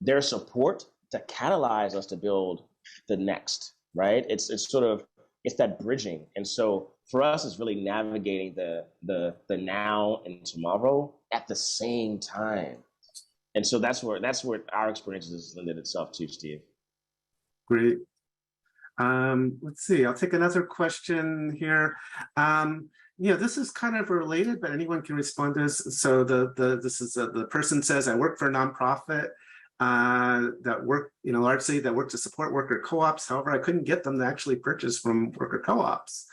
their support to catalyze us to build the next, right? It's that bridging. And so for us, it's really navigating the now and tomorrow at the same time. And so that's where our experience has lended itself to, Steve. Great. Let's see, I'll take another question here. This is kind of related, but anyone can respond to this. So the person says, I work for a nonprofit that work, largely that work to support worker co-ops. However, I couldn't get them to actually purchase from worker co-ops.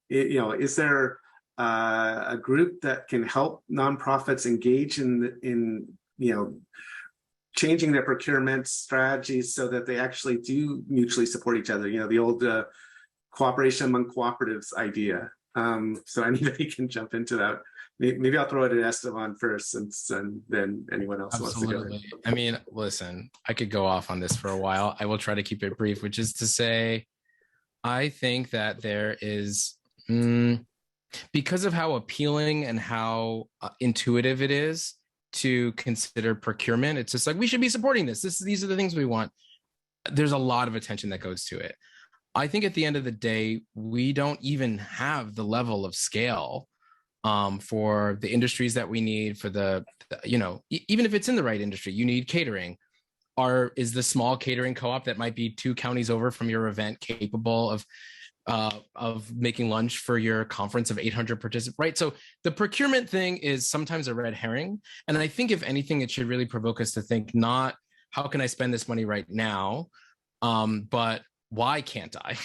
Is there a group that can help nonprofits engage in changing their procurement strategies so that they actually do mutually support each other? The old cooperation among cooperatives idea. So anybody can jump into that. Maybe I'll throw it at Esteban first, and then anyone else Absolutely. wants to go. I mean, listen, I could go off on this for a while. I will try to keep it brief, which is to say, I think that there is, because of how appealing and how intuitive it is to consider procurement, it's just like, we should be supporting this. These are the things we want. There's a lot of attention that goes to it. I think at the end of the day, we don't even have the level of scale for the industries that we need, for even if it's in the right industry, you need catering. Is the small catering co-op that might be 2 counties over from your event capable of making lunch for your conference of 800 participants, right? So the procurement thing is sometimes a red herring. And I think if anything, it should really provoke us to think not, how can I spend this money right now? But why can't I?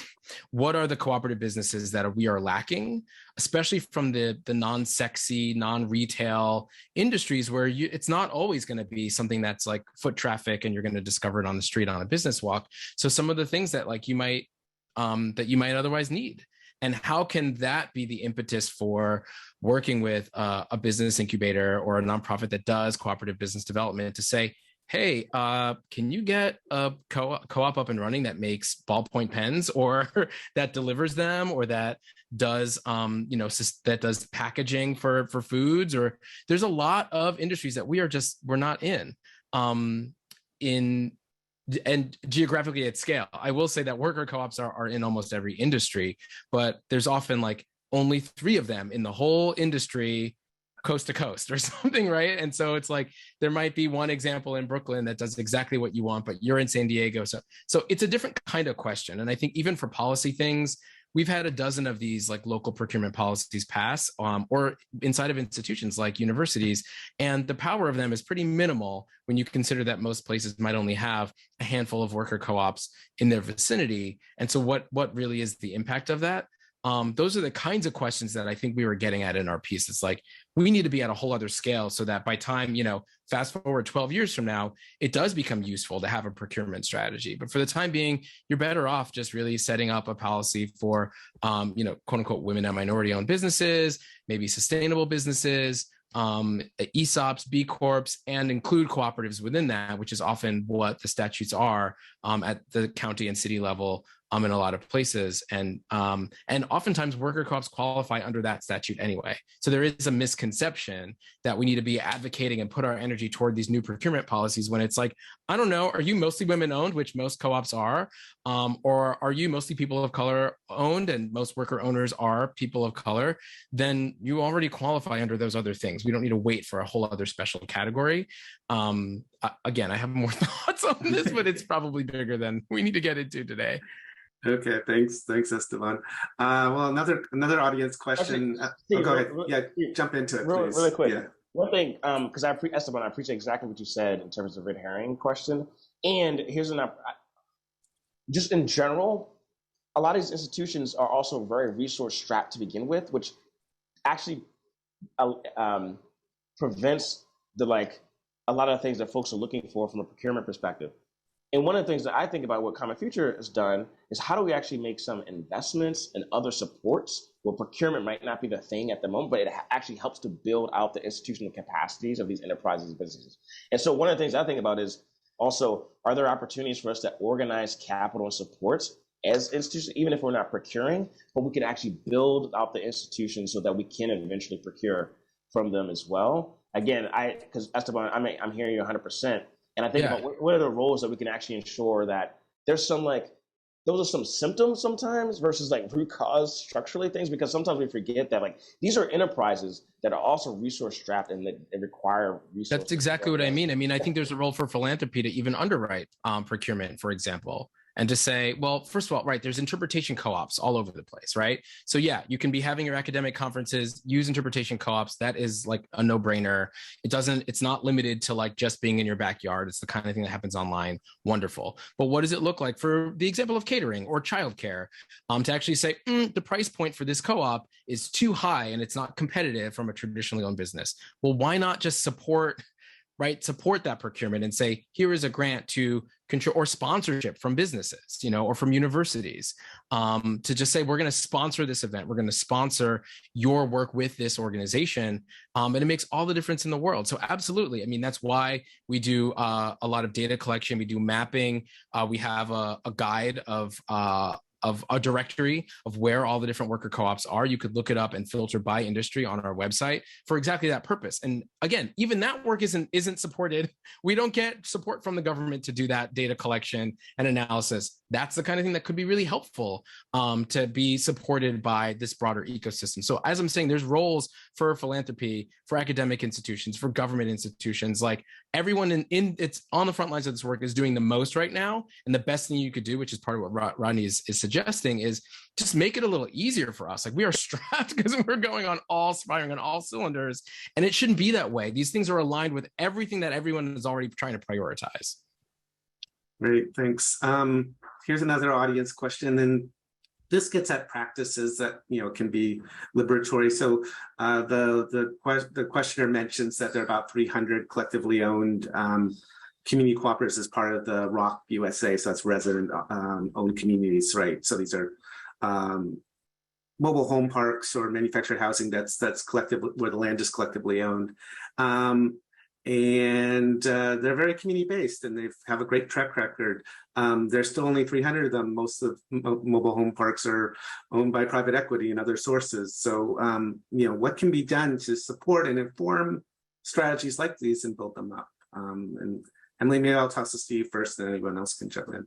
What are the cooperative businesses that we are lacking, especially from the non-sexy, non-retail industries where it's not always going to be something that's like foot traffic and you're going to discover it on the street on a business walk. So some of the things that like you might otherwise need. And how can that be the impetus for working with a business incubator or a nonprofit that does cooperative business development to say, hey, can you get a co-op up and running that makes ballpoint pens, or that delivers them, or that does that does packaging for foods? Or there's a lot of industries that we're not in and geographically at scale. I will say that worker co-ops are in almost every industry, but there's often like only 3 of them in the whole industry, coast to coast or something, right? And so it's like there might be one example in Brooklyn that does exactly what you want, but you're in San Diego. So it's a different kind of question. And I think even for policy things, we've had a dozen of these like local procurement policies pass, or inside of institutions like universities, and the power of them is pretty minimal when you consider that most places might only have a handful of worker co-ops in their vicinity. And so what really is the impact of that? Those are the kinds of questions that I think we were getting at in our piece. It's like, we need to be at a whole other scale so that by time, fast forward 12 years from now, it does become useful to have a procurement strategy. But for the time being, you're better off just really setting up a policy for, quote unquote, women and minority owned businesses, maybe sustainable businesses, ESOPs, B Corps, and include cooperatives within that, which is often what the statutes are at the county and city level in a lot of places. And oftentimes worker co-ops qualify under that statute anyway. So there is a misconception that we need to be advocating and put our energy toward these new procurement policies when it's like, I don't know, are you mostly women owned, which most co-ops are, or are you mostly people of color owned and most worker owners are people of color? Then you already qualify under those other things. We don't need to wait for a whole other special category. Again, I have more thoughts on this, but it's probably bigger than we need to get into today. Okay, thanks, Esteban. Well, another audience question. Go ahead. Jump into it, please. Really quick. Yeah. One thing, because Esteban, I appreciate exactly what you said in terms of red herring question. And here's just in general, a lot of these institutions are also very resource strapped to begin with, which actually prevents a lot of the things that folks are looking for from a procurement perspective. And one of the things that I think about what Common Future has done is how do we actually make some investments and other supports where procurement might not be the thing at the moment, but it actually helps to build out the institutional capacities of these enterprises and businesses. And so one of the things I think about is also, are there opportunities for us to organize capital and supports as institutions, even if we're not procuring, but we can actually build out the institutions so that we can eventually procure from them as well. Again, because Esteban, I'm hearing you 100%. And I think about what are the roles that we can actually ensure that there's some those are some symptoms sometimes versus root cause structurally things, because sometimes we forget that these are enterprises that are also resource strapped and that require resources. That's exactly what I mean. I mean, I think there's a role for philanthropy to even underwrite procurement, for example. And to say, well, first of all, right, there's interpretation co-ops all over the place, right? So yeah, you can be having your academic conferences, use interpretation co-ops. That is a no-brainer. It's not limited to just being in your backyard. It's the kind of thing that happens online. Wonderful. But what does it look like for the example of catering or childcare? To actually say, the price point for this co-op is too high and it's not competitive from a traditionally owned business. Well, why not just support that procurement and say, here is a grant to control or sponsorship from businesses, or from universities, to just say, we're going to sponsor this event. We're going to sponsor your work with this organization. And it makes all the difference in the world. So absolutely. I mean, that's why we do a lot of data collection. We do mapping. We have a guide of a directory of where all the different worker co-ops are. You could look it up and filter by industry on our website for exactly that purpose. And again, even that work isn't supported. We don't get support from the government to do that data collection and analysis. That's the kind of thing that could be really helpful to be supported by this broader ecosystem. So as I'm saying, there's roles for philanthropy, for academic institutions, for government institutions. Everyone it's on the front lines of this work is doing the most right now. And the best thing you could do, which is part of what Rodney is suggesting, is just make it a little easier for us. We are strapped because we're firing on all cylinders, and it shouldn't be that way. These things are aligned with everything that everyone is already trying to prioritize. Great, thanks. Here's another audience question, and this gets at practices that can be liberatory. So the questioner mentions that there are about 300 collectively owned community cooperatives as part of the ROC USA. So that's resident owned communities, right? So these are mobile home parks or manufactured housing that's collective, where the land is collectively owned. And they're very community-based, and they have a great track record. There's still only 300 of them. Most of mobile home parks are owned by private equity and other sources. So, what can be done to support and inform strategies like these and build them up? And Emily, maybe I'll toss to Steve first, and anyone else can jump in.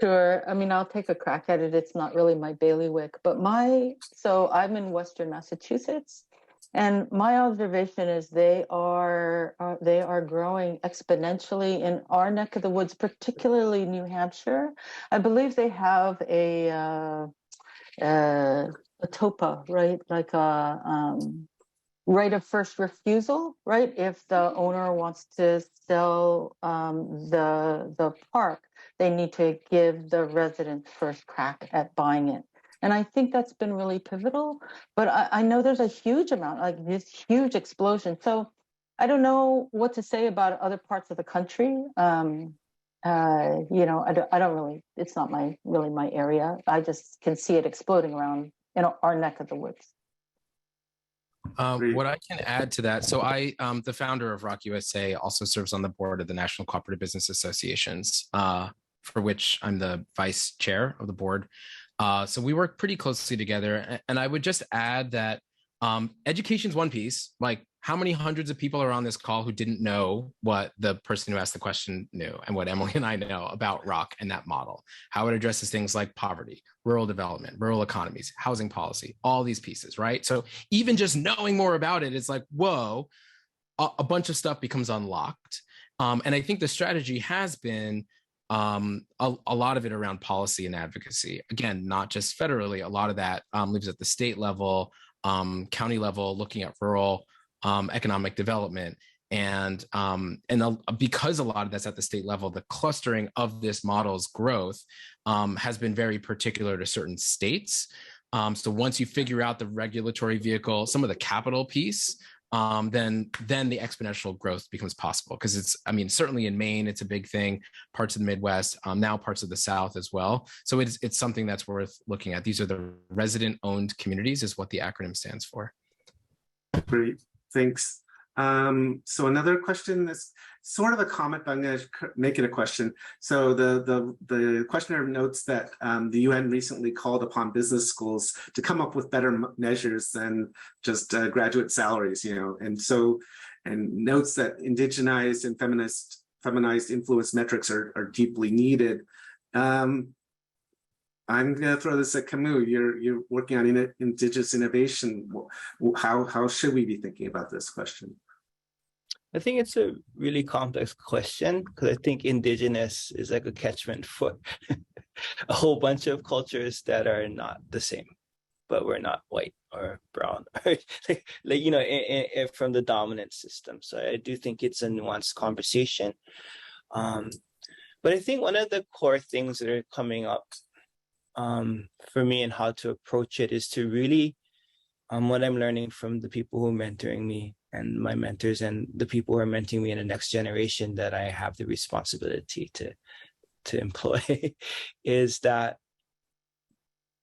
Sure. I mean, I'll take a crack at it. It's not really my bailiwick, but so I'm in Western Massachusetts. And my observation is they are growing exponentially in our neck of the woods, particularly New Hampshire. I believe they have a TOPA, right? Like a right of first refusal, right? If the owner wants to sell the park, they need to give the residents first crack at buying it. And I think that's been really pivotal, but I know there's a huge amount, this huge explosion. So I don't know what to say about other parts of the country. I don't really, it's not really my area. I just can see it exploding around our neck of the woods. What I can add to that, so I, the founder of ROC USA, also serves on the board of the National Cooperative Business Associations, for which I'm the vice chair of the board. So we work pretty closely together. And I would just add that education is one piece. How many hundreds of people are on this call who didn't know what the person who asked the question knew, and what Emily and I know about ROC and that model, how it addresses things like poverty, rural development, rural economies, housing policy, all these pieces, right? So even just knowing more about it, it's whoa, a bunch of stuff becomes unlocked. And I think the strategy has been a lot of it around policy and advocacy. Again, not just federally, a lot of that lives at the state level, county level, looking at rural economic development. Because a lot of that's at the state level, the clustering of this model's growth has been very particular to certain states. So once you figure out the regulatory vehicle, some of the capital piece, then the exponential growth becomes possible. Because certainly in Maine, it's a big thing, parts of the Midwest, now parts of the South as well. So it's something that's worth looking at. These are the resident-owned communities is what the acronym stands for. Great, thanks. So another question is sort of a comment, but I'm going to make it a question. So the questioner notes that the UN recently called upon business schools to come up with better measures than just graduate salaries, and notes that indigenized and feminized influence metrics are deeply needed. I'm going to throw this at Camus. You're working on indigenous innovation. How should we be thinking about this question? I think it's a really complex question because I think indigenous is like a catchment for a whole bunch of cultures that are not the same, but we're not white or brown, or from the dominant system. So I do think it's a nuanced conversation. But I think one of the core things that are coming up for me and how to approach it is to really, what I'm learning from the people who are mentoring me and my mentors and the people who are mentoring me in the next generation that I have the responsibility to employ is that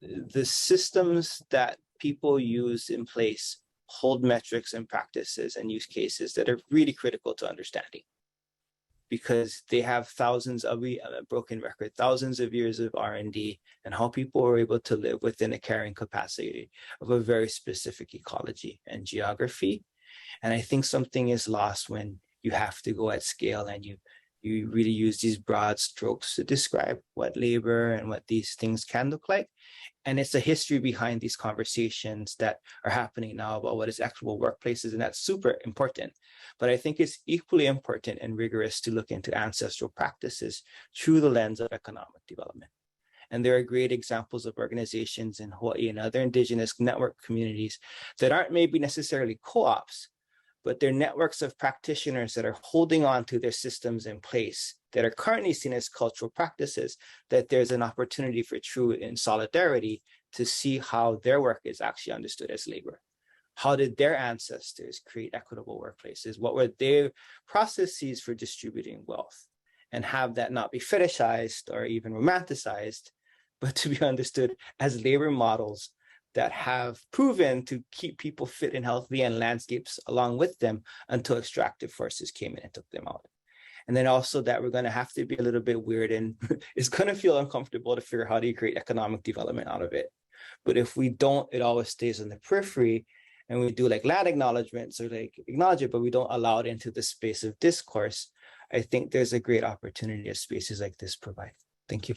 the systems that people use in place hold metrics and practices and use cases that are really critical to understanding, because they have thousands of years of R&D and how people are able to live within a carrying capacity of a very specific ecology and geography. And I think something is lost when you have to go at scale and you really use these broad strokes to describe what labor and what these things can look like. And it's a history behind these conversations that are happening now about what is actual workplaces, and that's super important. But I think it's equally important and rigorous to look into ancestral practices through the lens of economic development. And there are great examples of organizations in Hawaii and other indigenous network communities that aren't maybe necessarily co-ops, but they're networks of practitioners that are holding on to their systems in place that are currently seen as cultural practices, that there's an opportunity for true in solidarity to see how their work is actually understood as labor. How did their ancestors create equitable workplaces? What were their processes for distributing wealth? And have that not be fetishized or even romanticized, but to be understood as labor models that have proven to keep people fit and healthy and landscapes along with them until extractive forces came in and took them out. And then also that we're going to have to be a little bit weird and it's going to feel uncomfortable to figure out how do you create economic development out of it. But if we don't, it always stays on the periphery and we do like land acknowledgements or like acknowledge it, but we don't allow it into the space of discourse. I think there's a great opportunity as spaces like this provide. Thank you.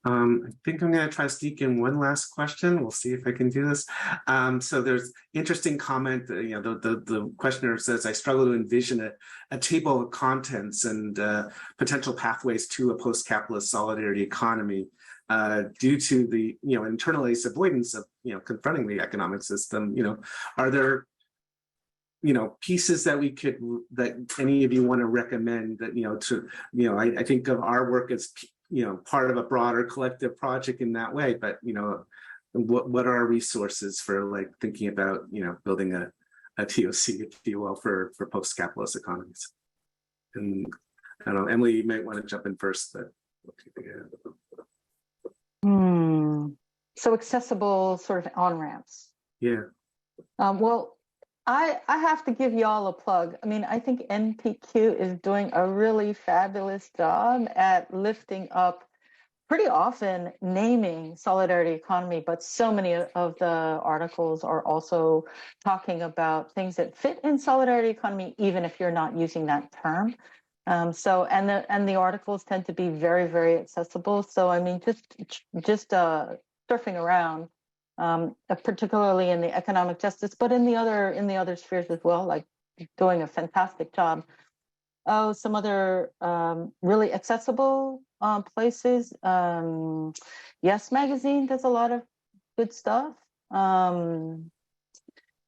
I think I'm going to try to sneak in one last question. We'll see if I can do this. So there's interesting comment. The questioner says, "I struggle to envision a table of contents and potential pathways to a post-capitalist solidarity economy due to the internalized avoidance of confronting the economic system." Are there pieces that that any of you want to recommend that I think of our work as part of a broader collective project in that way, but what are our resources for like thinking about building a TOC, if you will, for post-capitalist economies? And I don't know, Emily, you might want to jump in first, but what do you think? So accessible sort of on-ramps. Yeah. Well, I have to give y'all a plug. I mean, I think NPQ is doing a really fabulous job at lifting up, pretty often naming solidarity economy, but so many of the articles are also talking about things that fit in solidarity economy, even if you're not using that term. And the articles tend to be very, very accessible. So I mean, just surfing around. Particularly in the economic justice, but in the other spheres as well, like doing a fantastic job. Oh, some other really accessible places. Yes Magazine does a lot of good stuff.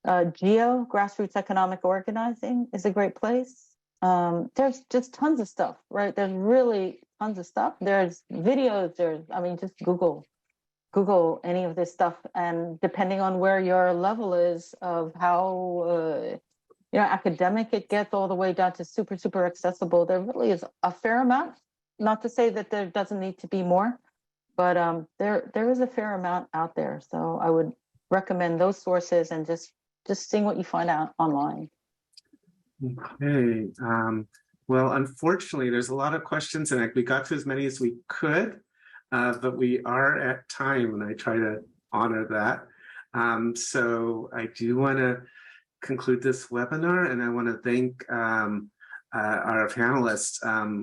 GEO, Grassroots Economic Organizing, is a great place. There's just tons of stuff, right? There's really tons of stuff. There's videos, just Google any of this stuff. And depending on where your level is of how, academic it gets all the way down to super, super accessible, there really is a fair amount. Not to say that there doesn't need to be more, but there is a fair amount out there. So I would recommend those sources and just seeing what you find out online. Okay. Well, unfortunately, there's a lot of questions, and we got to as many as we could, but we are at time, and I try to honor that. So I do want to conclude this webinar, and I want to thank our panelists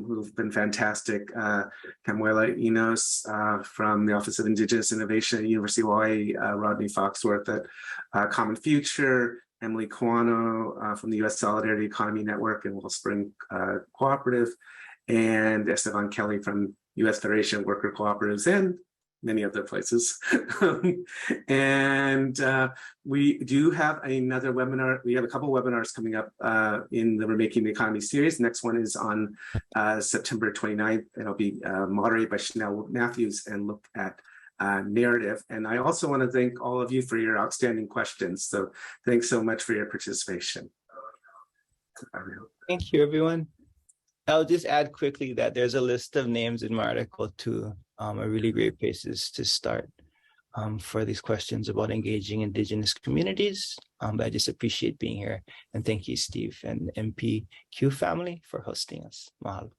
who've been fantastic. Camuela Enos from the Office of Indigenous Innovation at University of Hawaii, Rodney Foxworth at Common Future, Emily Kawano from the U.S. Solidarity Economy Network and Wellspring Cooperative, and Esteban Kelly from U.S. Federation of Worker Cooperatives and many other places. And we do have another webinar. We have a couple webinars coming up in the Remaking the Economy series. The next one is on September 29th. It'll be moderated by Chanel Matthews and look at narrative. And I also want to thank all of you for your outstanding questions. So thanks so much for your participation. Thank you, everyone. I'll just add quickly that there's a list of names in my article too. A really great places to start for these questions about engaging Indigenous communities. But I just appreciate being here. And thank you, Steve and MPQ family for hosting us. Mahalo.